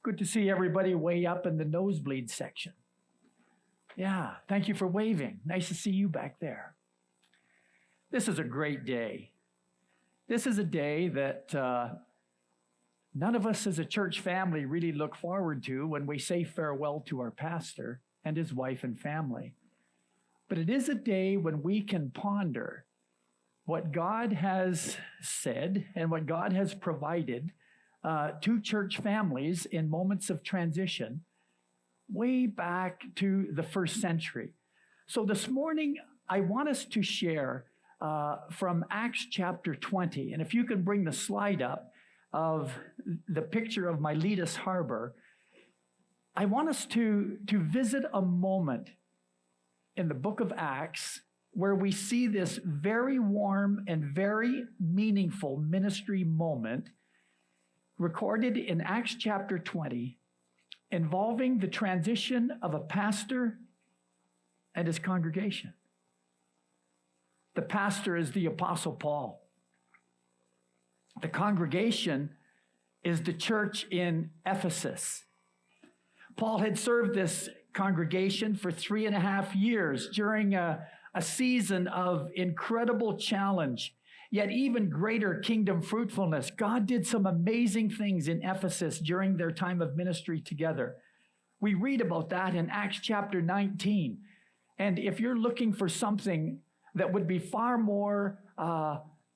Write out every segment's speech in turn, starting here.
Good to see everybody way up in the nosebleed section. Yeah, thank you for waving. Nice to see you back there. This is a great day. This is a day that none of us as a church family really look forward to when we say farewell to our pastor and his wife and family. But it is a day when we can ponder what God has said and what God has provided to church families in moments of transition way back to the first century. So this morning, I want us to share from Acts chapter 20. And if you can bring the slide up of the picture of Miletus Harbor, I want us to visit a moment in the book of Acts where we see this very warm and very meaningful ministry moment recorded in Acts chapter 20, involving the transition of a pastor and his congregation. The pastor is the Apostle Paul. The congregation is the church in Ephesus. Paul had served this congregation for 3.5 years during a season of incredible challenge, yet even greater kingdom fruitfulness. God did some amazing things in Ephesus during their time of ministry together. We read about that in Acts chapter 19. And if you're looking for something that would be far more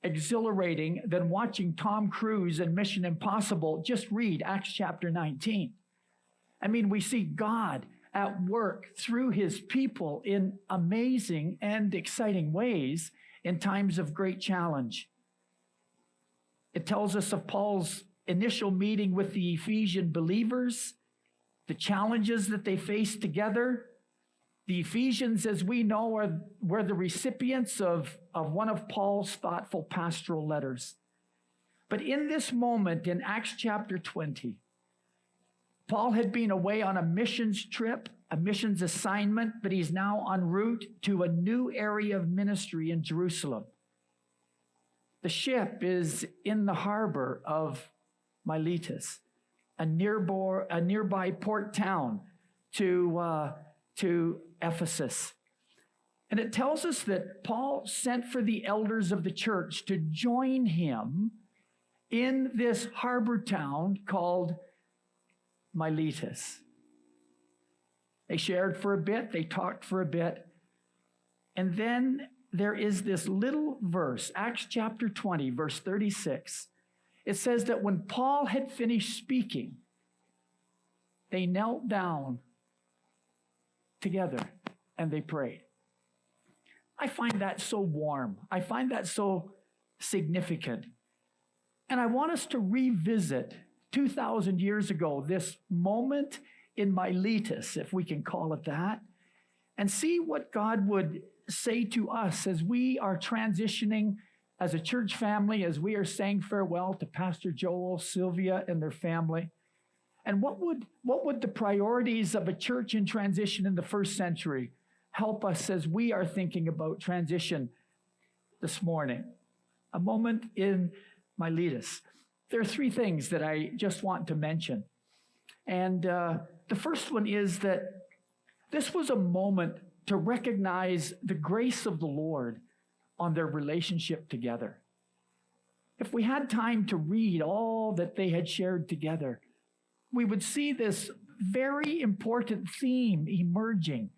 exhilarating than watching Tom Cruise in Mission Impossible, just read Acts chapter 19. I mean, we see God at work through his people in amazing and exciting ways in times of great challenge. It tells us of Paul's initial meeting with the Ephesian believers, the challenges that they faced together. The Ephesians, as we know, were the recipients of one of Paul's thoughtful pastoral letters. But in this moment in Acts chapter 20, Paul had been away on a missions trip, a missions assignment, but he's now en route to a new area of ministry in Jerusalem. The ship is in the harbor of Miletus, a nearby port town to Ephesus. And it tells us that Paul sent for the elders of the church to join him in this harbor town called Miletus. They shared for a bit, they talked for a bit, and then there is this little verse, Acts chapter 20, verse 36. It says that when Paul had finished speaking, they knelt down together and they prayed. I find that so warm. I find that so significant. And I want us to revisit 2,000 years ago, this moment in Miletus, if we can call it that, and see what God would say to us as we are transitioning as a church family, as we are saying farewell to Pastor Joel, Sylvia, and their family. And what would the priorities of a church in transition in the first century help us as we are thinking about transition this morning? A moment in Miletus. There are 3 things that I just want to mention. And the first one is that this was a moment to recognize the grace of the Lord on their relationship together. If we had time to read all that they had shared together, we would see this very important theme emerging,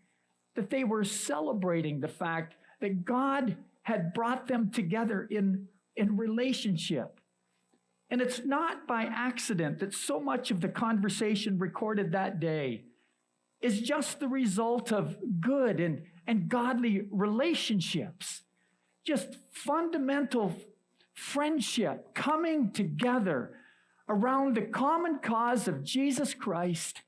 that they were celebrating the fact that God had brought them together in relationship. And it's not by accident that so much of the conversation recorded that day is just the result of good and godly relationships, just fundamental friendship coming together around the common cause of Jesus Christ,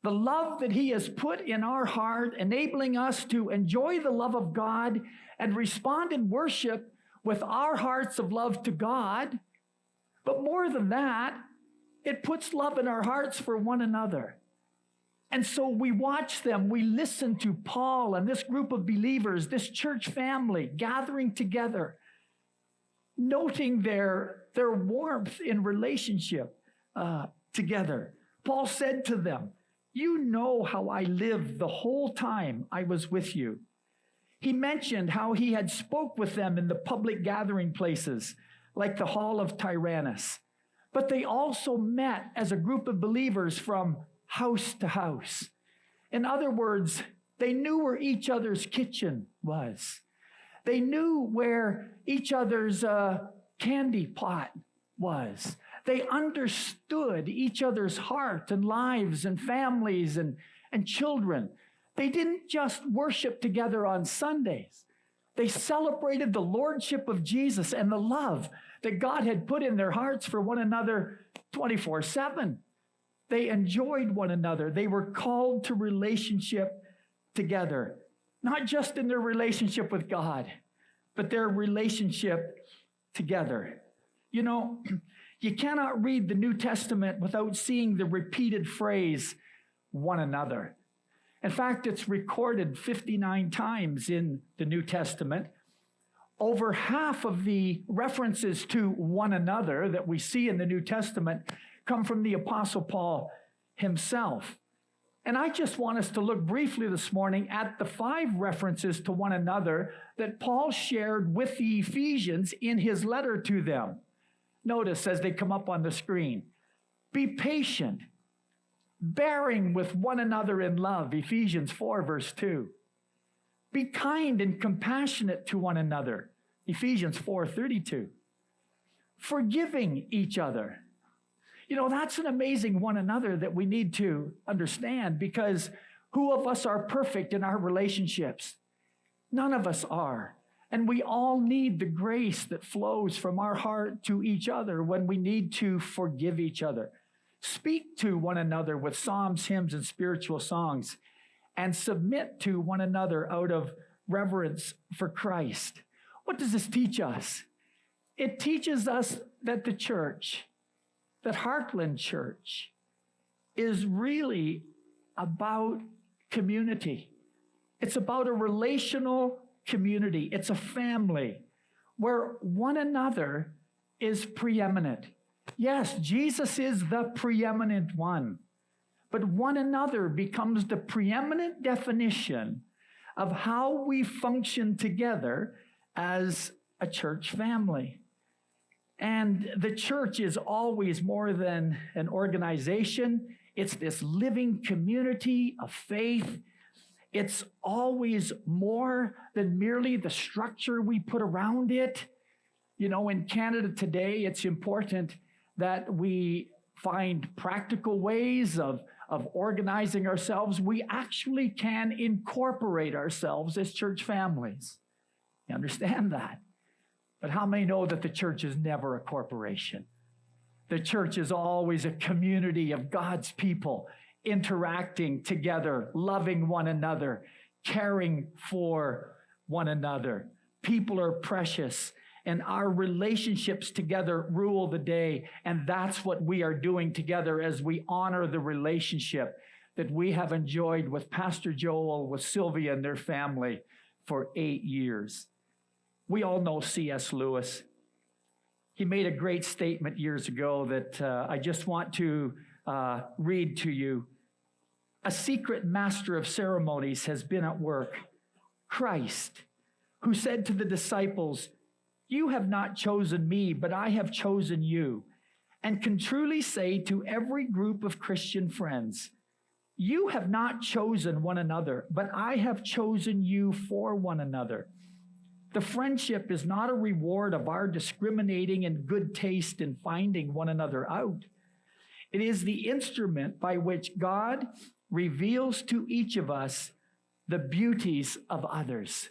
the love that he has put in our heart, enabling us to enjoy the love of God and respond in worship with our hearts of love to God. But more than that, it puts love in our hearts for one another. And so we watch them, we listen to Paul and this group of believers, this church family gathering together, noting their warmth in relationship together. Paul said to them, "You know how I lived the whole time I was with you." He mentioned how he had spoke with them in the public gathering places, like the Hall of Tyrannus. But they also met as a group of believers from house to house. In other words, they knew where each other's kitchen was. They knew where each other's candy pot was. They understood each other's heart and lives and families and children. They didn't just worship together on Sundays. They celebrated the lordship of Jesus and the love that God had put in their hearts for one another 24/7. They enjoyed one another. They were called to relationship together, not just in their relationship with God, but their relationship together. You know, you cannot read the New Testament without seeing the repeated phrase, one another. In fact, it's recorded 59 times in the New Testament. Over half of the references to one another that we see in the New Testament come from the Apostle Paul himself. And I just want us to look briefly this morning at the 5 references to one another that Paul shared with the Ephesians in his letter to them. Notice as they come up on the screen, be patient, bearing with one another in love, Ephesians 4, verse 2. Be kind and compassionate to one another, Ephesians 4:32. Forgiving each other. You know, that's an amazing one another that we need to understand, because who of us are perfect in our relationships? None of us are. And we all need the grace that flows from our heart to each other when we need to forgive each other. Speak to one another with psalms, hymns, and spiritual songs, and submit to one another out of reverence for Christ. What does this teach us? It teaches us that the church, that Heartland Church, is really about community. It's about a relational community. It's a family where one another is preeminent. Yes, Jesus is the preeminent one, but one another becomes the preeminent definition of how we function together as a church family. And the church is always more than an organization. It's this living community of faith. It's always more than merely the structure we put around it. You know, in Canada today, it's important that we find practical ways of organizing ourselves. We actually can incorporate ourselves as church families. You understand that? But how many know that the church is never a corporation? The church is always a community of God's people interacting together, loving one another, caring for one another. People are precious, and our relationships together rule the day. And that's what we are doing together as we honor the relationship that we have enjoyed with Pastor Joel, with Sylvia and their family for 8 years. We all know C.S. Lewis. He made a great statement years ago that I just want to read to you. A secret master of ceremonies has been at work, Christ, who said to the disciples, "You have not chosen me, but I have chosen you," and can truly say to every group of Christian friends, "You have not chosen one another, but I have chosen you for one another." The friendship is not a reward of our discriminating and good taste in finding one another out. It is the instrument by which God reveals to each of us the beauties of others.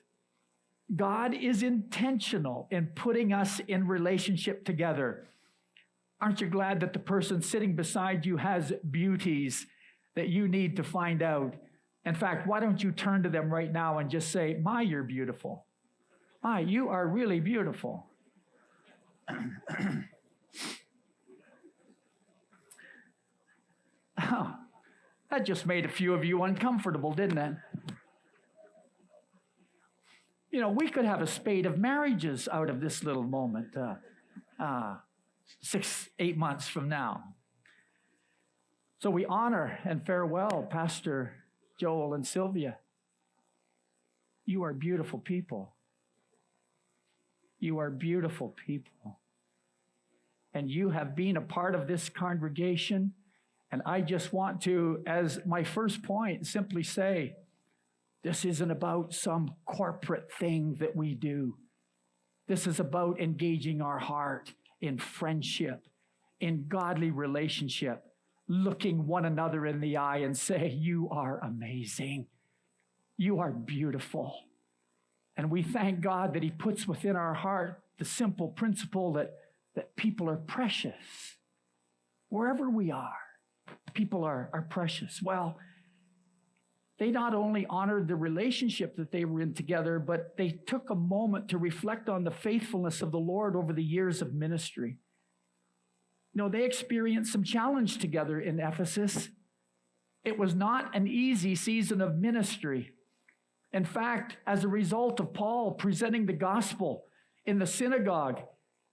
God is intentional in putting us in relationship together. Aren't you glad that the person sitting beside you has beauties that you need to find out? In fact, why don't you turn to them right now and just say, "My, you're beautiful. My, you are really beautiful." Oh, that just made a few of you uncomfortable, didn't it? You know, we could have a spate of marriages out of this little moment 6-8 months from now. So we honor and farewell Pastor Joel and Sylvia. You are beautiful people. You are beautiful people. And you have been a part of this congregation. And I just want to, as my first point, simply say, this isn't about some corporate thing that we do. This is about engaging our heart in friendship, in godly relationship, looking one another in the eye and say, you are amazing. You are beautiful. And we thank God that he puts within our heart the simple principle that people are precious. Wherever we are, people are precious. Well, they not only honored the relationship that they were in together, but they took a moment to reflect on the faithfulness of the Lord over the years of ministry. You know, they experienced some challenge together in Ephesus. It was not an easy season of ministry. In fact, as a result of Paul presenting the gospel in the synagogue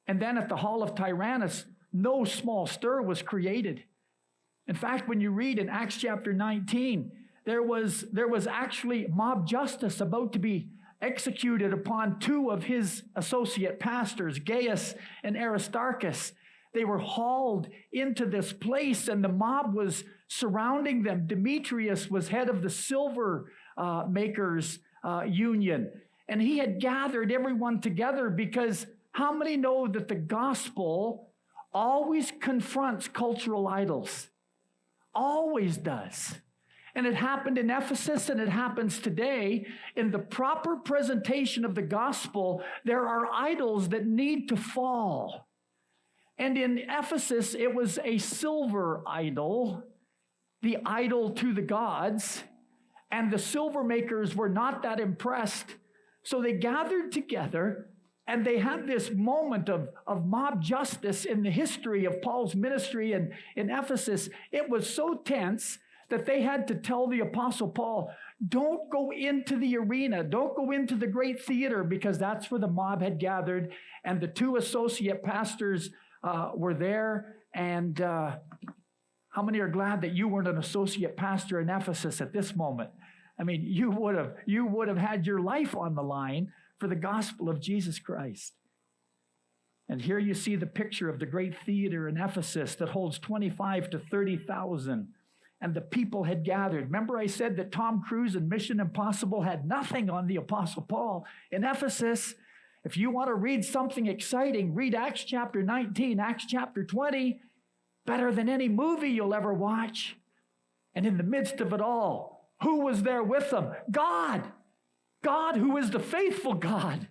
and then at the hall of Tyrannus, no small stir was created. In fact, when you read in Acts chapter 19, there was actually mob justice about to be executed upon two of his associate pastors, Gaius and Aristarchus. They were hauled into this place and the mob was surrounding them. Demetrius was head of the silver makers union. And he had gathered everyone together because how many know that the gospel always confronts cultural idols? Always does. And it happened in Ephesus and it happens today. In the proper presentation of the gospel, there are idols that need to fall. And in Ephesus, it was a silver idol, the idol to the gods. And the silver makers were not that impressed. So they gathered together and they had this moment of mob justice in the history of Paul's ministry in Ephesus. It was so tense that they had to tell the Apostle Paul, don't go into the arena, don't go into the great theater, because that's where the mob had gathered. And the two associate pastors were there. And how many are glad that you weren't an associate pastor in Ephesus at this moment? I mean, you would have had your life on the line for the gospel of Jesus Christ. And here you see the picture of the great theater in Ephesus that holds 25 to 30,000. And the people had gathered. Remember I said that Tom Cruise and Mission Impossible had nothing on the Apostle Paul. In Ephesus, if you want to read something exciting, read Acts chapter 19, Acts chapter 20, better than any movie you'll ever watch. And in the midst of it all, who was there with them? God. God, who is the faithful God,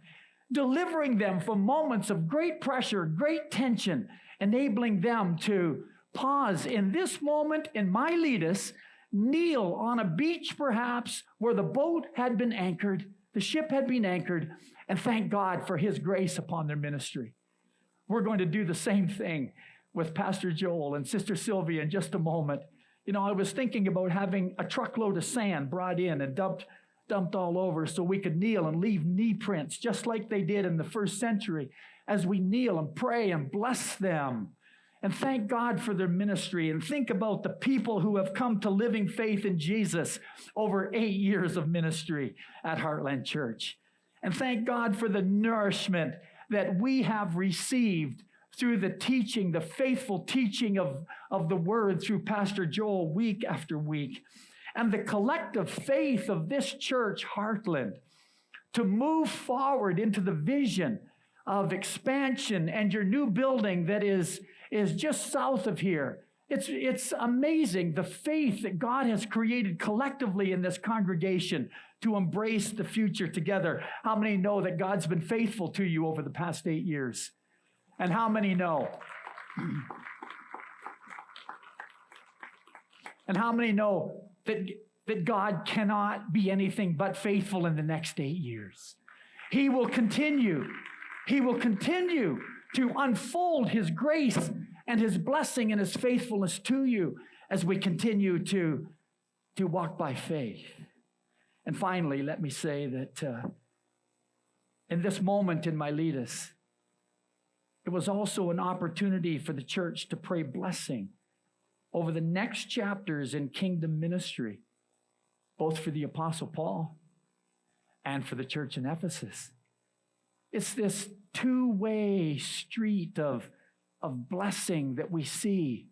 delivering them from moments of great pressure, great tension, enabling them to pause in this moment in Miletus, kneel on a beach perhaps where the boat had been anchored, the ship had been anchored, and thank God for his grace upon their ministry. We're going to do the same thing with Pastor Joel and Sister Sylvia in just a moment. You know, I was thinking about having a truckload of sand brought in and dumped all over so we could kneel and leave knee prints just like they did in the first century as we kneel and pray and bless them. And thank God for their ministry. And think about the people who have come to living faith in Jesus over 8 years of ministry at Heartland Church. And thank God for the nourishment that we have received through the teaching, the faithful teaching of the word through Pastor Joel week after week. And the collective faith of this church, Heartland, to move forward into the vision of expansion and your new building that is just south of here. It's amazing the faith that God has created collectively in this congregation to embrace the future together. How many know that God's been faithful to you over the past 8 years? And how many know? And how many know that God cannot be anything but faithful in the next 8 years? He will continue. He will continue to unfold his grace and his blessing and his faithfulness to you as we continue to walk by faith. And finally, let me say that in this moment in Miletus, it was also an opportunity for the church to pray blessing over the next chapters in kingdom ministry, both for the Apostle Paul and for the church in Ephesus. It's this two-way street of blessing that we see,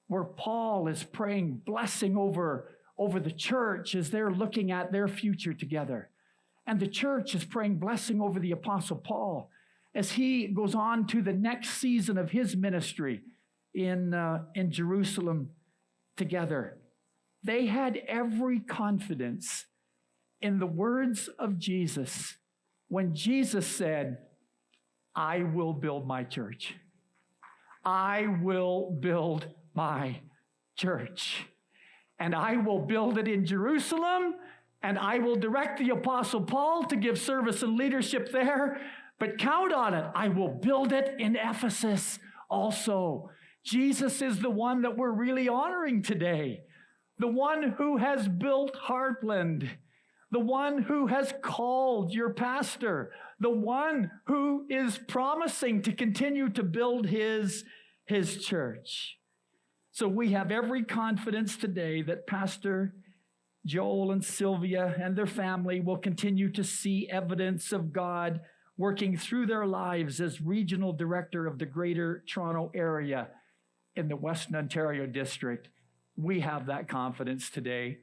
where Paul is praying blessing over the church as they're looking at their future together. And the church is praying blessing over the Apostle Paul as he goes on to the next season of his ministry in Jerusalem together. They had every confidence in the words of Jesus when Jesus said, I will build my church. I will build my church. And I will build it in Jerusalem, and I will direct the Apostle Paul to give service and leadership there. But count on it, I will build it in Ephesus also. Jesus is the one that we're really honoring today. The one who has built Heartland. The one who has called your pastor. The one who is promising to continue to build his church. So we have every confidence today that Pastor Joel and Sylvia and their family will continue to see evidence of God working through their lives as regional director of the Greater Toronto Area in the Western Ontario District. We have that confidence today.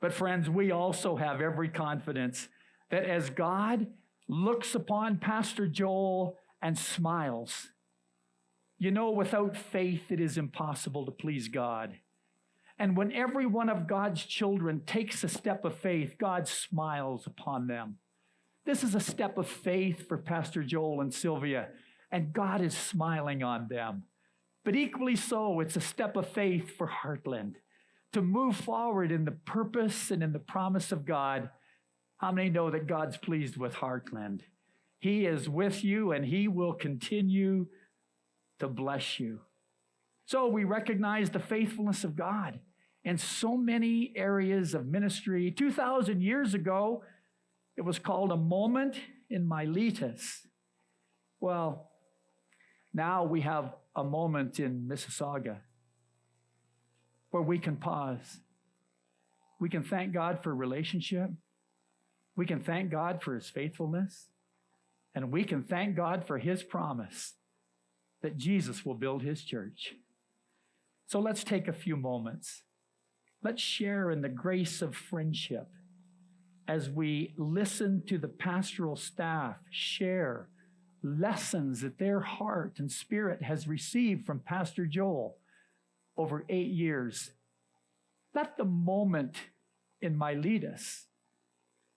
But friends, we also have every confidence that as God looks upon Pastor Joel and smiles, you know, without faith, it is impossible to please God. And when every one of God's children takes a step of faith, God smiles upon them. This is a step of faith for Pastor Joel and Sylvia, and God is smiling on them. But equally so, it's a step of faith for Heartland to move forward in the purpose and in the promise of God. How many know that God's pleased with Heartland? He is with you, and he will continue to bless you. So we recognize the faithfulness of God in so many areas of ministry. 2,000 years ago, it was called a moment in Miletus. Well, now we have a moment in Mississauga where we can pause. We can thank God for relationship. We can thank God for his faithfulness. And we can thank God for his promise that Jesus will build his church. So let's take a few moments. Let's share in the grace of friendship as we listen to the pastoral staff share lessons that their heart and spirit has received from Pastor Joel over 8 years. Let the moment in Miletus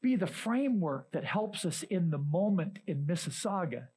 be the framework that helps us in the moment in Mississauga